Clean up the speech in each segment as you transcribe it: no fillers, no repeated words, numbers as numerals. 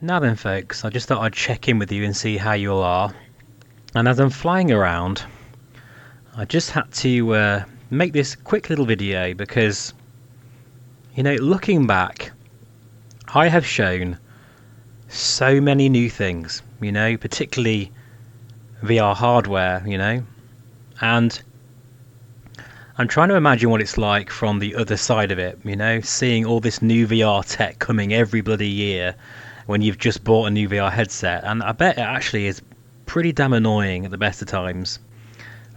Now then folks, I just thought I'd check in with you and see how you all are. And as I'm flying around, I just had to make this quick little video because, you know, looking back, I have shown so many new things, you know, particularly VR hardware, you know, and I'm trying to imagine what it's like from the other side of it, you know, seeing all this new VR tech coming every bloody year when you've just bought a new VR headset, and I bet it actually is pretty damn annoying at the best of times.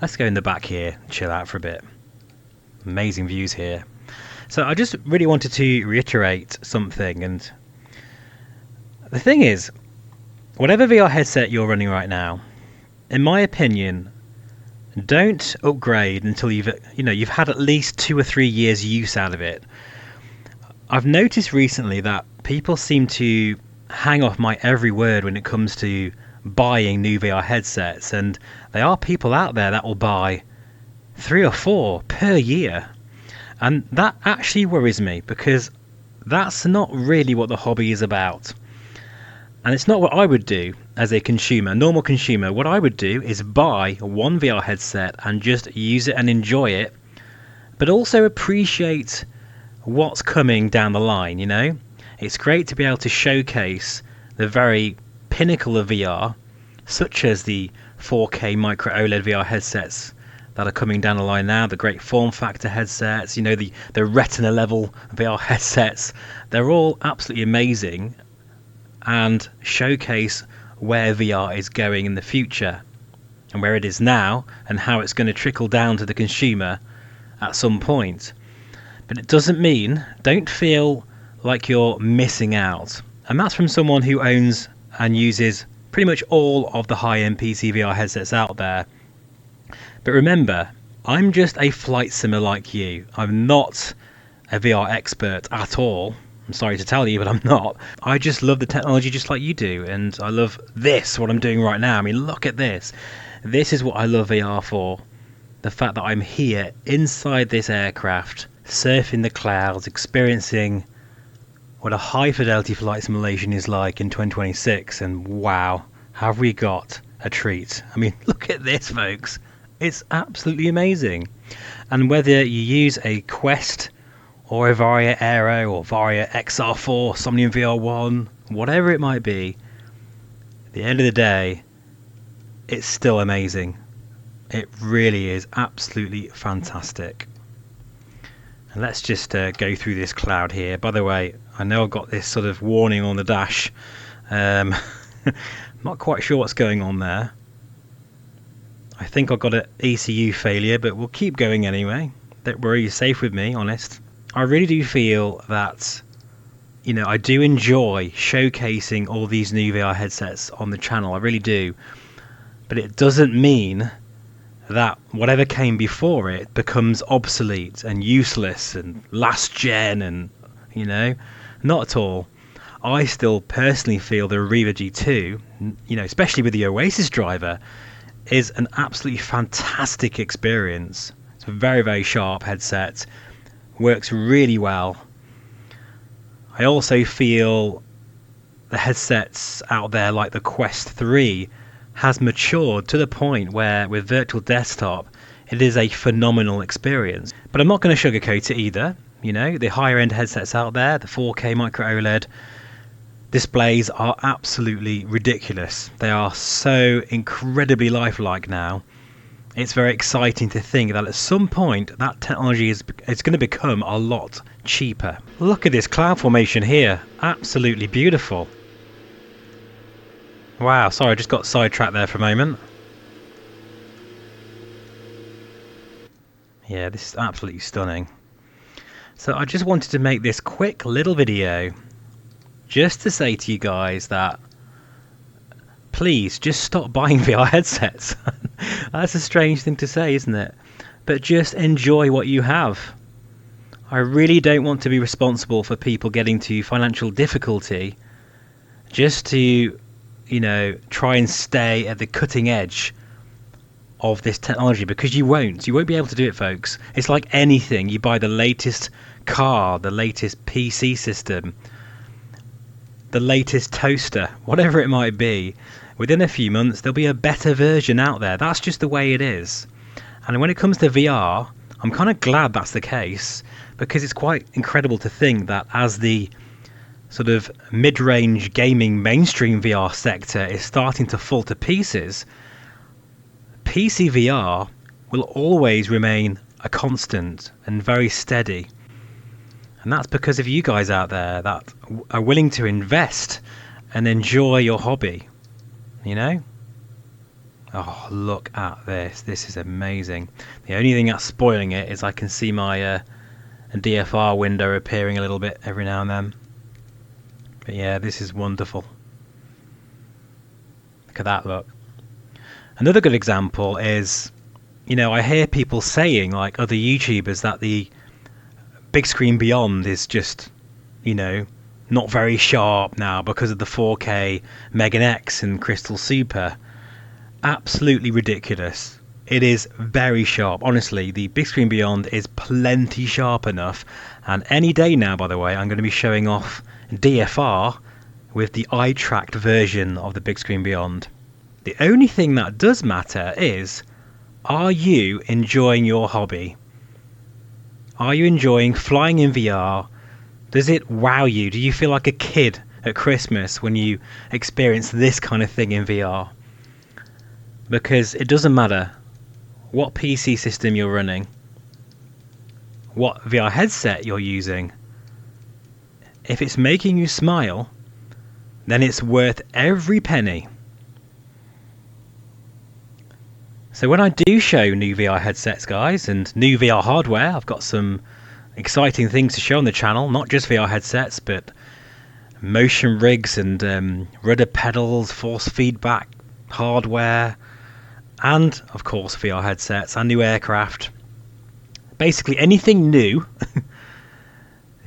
Let's go in the back here and chill out for a bit. Amazing views here. So I just really wanted to reiterate something, and the thing is, whatever VR headset you're running right now, in my opinion, don't upgrade until you've had at least 2 or 3 years use out of it. I've noticed recently that people seem to hang off my every word when it comes to buying new VR headsets, and there are people out there that will buy 3 or 4 per year, and that actually worries me because that's not really what the hobby is about. And it's not what I would do as a consumer, normal consumer. What I would do is buy one VR headset and just use it and enjoy it, but also appreciate what's coming down the line, you know? It's great to be able to showcase the very pinnacle of VR, such as the 4K micro OLED VR headsets that are coming down the line now, the great form factor headsets, you know, the retina level VR headsets. They're all absolutely amazing and showcase where VR is going in the future and where it is now and how it's going to trickle down to the consumer at some point. But it doesn't mean, don't feel like you're missing out. And that's from someone who owns and uses pretty much all of the high-end PC VR headsets out there. But remember, I'm just a flight simmer like you. I'm not a VR expert at all. I'm sorry to tell you, but I'm not. I just love the technology just like you do, and I love this, what I'm doing right now. I mean, look at this. This is what I love VR for. The fact that I'm here inside this aircraft, surfing the clouds, experiencing what a high fidelity flight simulation is like in 2026, and wow, have we got a treat. I mean, look at this, folks. It's absolutely amazing. And whether you use a Quest or a Varia Aero or Varia XR4, Somnium VR1, whatever it might be, at the end of the day, it's still amazing. It really is absolutely fantastic. And let's just go through this cloud here. By the way, I know I've got this sort of warning on the dash. Not quite sure what's going on there. I think I've got an ECU failure, but we'll keep going anyway. Don't worry, you're safe with me, honest. I really do feel that, you know, I do enjoy showcasing all these new VR headsets on the channel. I really do. But it doesn't mean that whatever came before it becomes obsolete and useless and last gen, and, you know, not at all. I still personally feel the Riva G2, you know, especially with the Oasis driver, is an absolutely fantastic experience. It's a very, very sharp headset. Works really well. I also feel the headsets out there like the Quest 3 has matured to the point where with virtual desktop it is a phenomenal experience. But I'm not going to sugarcoat it either. You know, the higher end headsets out there, the 4K micro OLED displays are absolutely ridiculous. They are so incredibly lifelike now. It's very exciting to think that at some point that technology is going to become a lot cheaper. Look at this cloud formation here. Absolutely beautiful. Wow, sorry, I just got sidetracked there for a moment. Yeah, this is absolutely stunning. So I just wanted to make this quick little video just to say to you guys that please just stop buying VR headsets. That's a strange thing to say, isn't it? But just enjoy what you have. I really don't want to be responsible for people getting to financial difficulty just to, you know, try and stay at the cutting edge of this technology, because you won't be able to do it, folks. It's like anything. You buy the latest car, the latest PC system, the latest toaster, whatever it might be, within a few months there'll be a better version out there. That's just the way it is. And when it comes to VR, I'm kind of glad that's the case, because it's quite incredible to think that as the sort of mid-range gaming mainstream VR sector is starting to fall to pieces, PC VR will always remain a constant and very steady. And that's because of you guys out there that are willing to invest and enjoy your hobby, you know? Oh, look at this. This is amazing. The only thing that's spoiling it is I can see my DFR window appearing a little bit every now and then. But yeah, this is wonderful. Look at that, look. Another good example is, you know, I hear people saying, like other YouTubers, that the big screen beyond is just, you know, not very sharp now because of the 4K Megan X and Crystal Super. Absolutely ridiculous. It is very sharp. Honestly, the big screen beyond is plenty sharp enough. And any day now, by the way, I'm going to be showing off DFR with the eye-tracked version of the big screen beyond. The only thing that does matter is, are you enjoying your hobby? Are you enjoying flying in VR? Does it wow you? Do you feel like a kid at Christmas when you experience this kind of thing in VR? Because it doesn't matter what PC system you're running, what VR headset you're using. If it's making you smile, then it's worth every penny. So when I do show new VR headsets, guys, and new VR hardware, I've got some exciting things to show on the channel, not just VR headsets, but motion rigs and rudder pedals, force feedback hardware, and of course VR headsets and new aircraft. Basically anything new.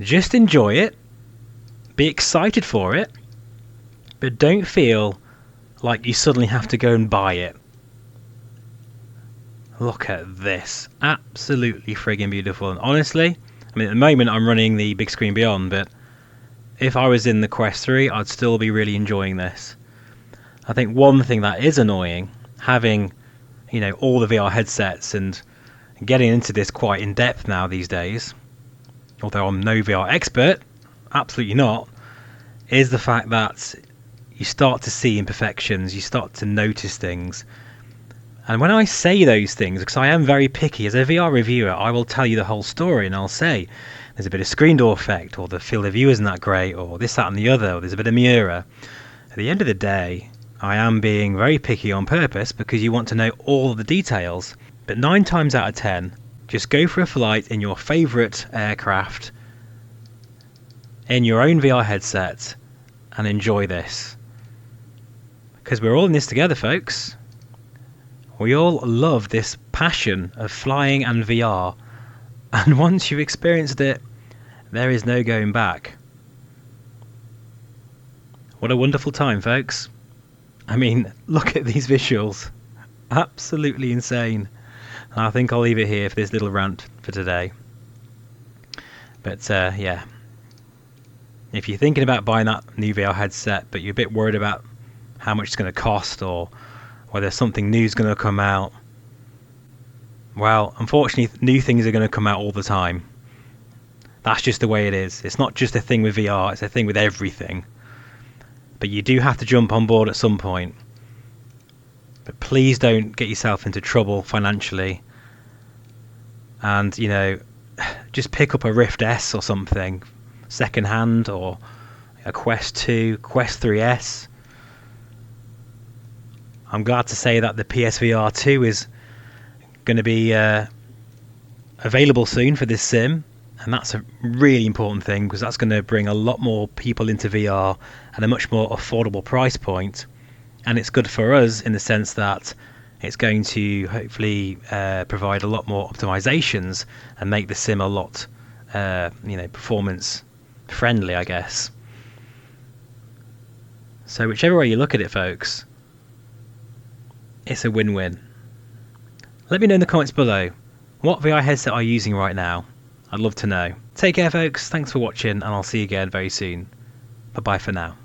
Just enjoy it, be excited for it, but don't feel like you suddenly have to go and buy it. Look at this. Absolutely friggin' beautiful. And honestly, I mean, at the moment I'm running the big screen beyond, but if I was in the Quest 3, I'd still be really enjoying this. I think one thing that is annoying, having, you know, all the VR headsets and getting into this quite in depth now these days, although I'm no VR expert, absolutely not, is the fact that you start to see imperfections, you start to notice things. And when I say those things, because I am very picky, as a VR reviewer, I will tell you the whole story and I'll say there's a bit of screen door effect, or the field of view isn't that great, or this, that and the other, or there's a bit of Miura. At the end of the day, I am being very picky on purpose because you want to know all of the details. But 9 times out of 10, just go for a flight in your favourite aircraft, in your own VR headset, and enjoy this. Because we're all in this together, folks. We all love this passion of flying and VR, and once you've experienced it, there is no going back. What a wonderful time, folks. I mean, look at these visuals. Absolutely insane. And I think I'll leave it here for this little rant for today. But yeah, if you're thinking about buying that new VR headset, but you're a bit worried about how much it's going to cost, or whether something new is going to come out, well, unfortunately, new things are going to come out all the time. That's just the way it is. It's not just a thing with VR, it's a thing with everything. But you do have to jump on board at some point. But please don't get yourself into trouble financially. And, you know, just pick up a Rift S or something, second hand, or a Quest 2, Quest 3S. I'm glad to say that the PSVR 2 is going to be available soon for this sim, and that's a really important thing because that's going to bring a lot more people into VR at a much more affordable price point. And it's good for us in the sense that it's going to hopefully provide a lot more optimizations and make the sim a lot performance friendly, I guess. So whichever way you look at it, folks, it's a win-win. Let me know in the comments below, what VR headset are you using right now? I'd love to know. Take care, folks. Thanks for watching, and I'll see you again very soon. Bye-bye for now.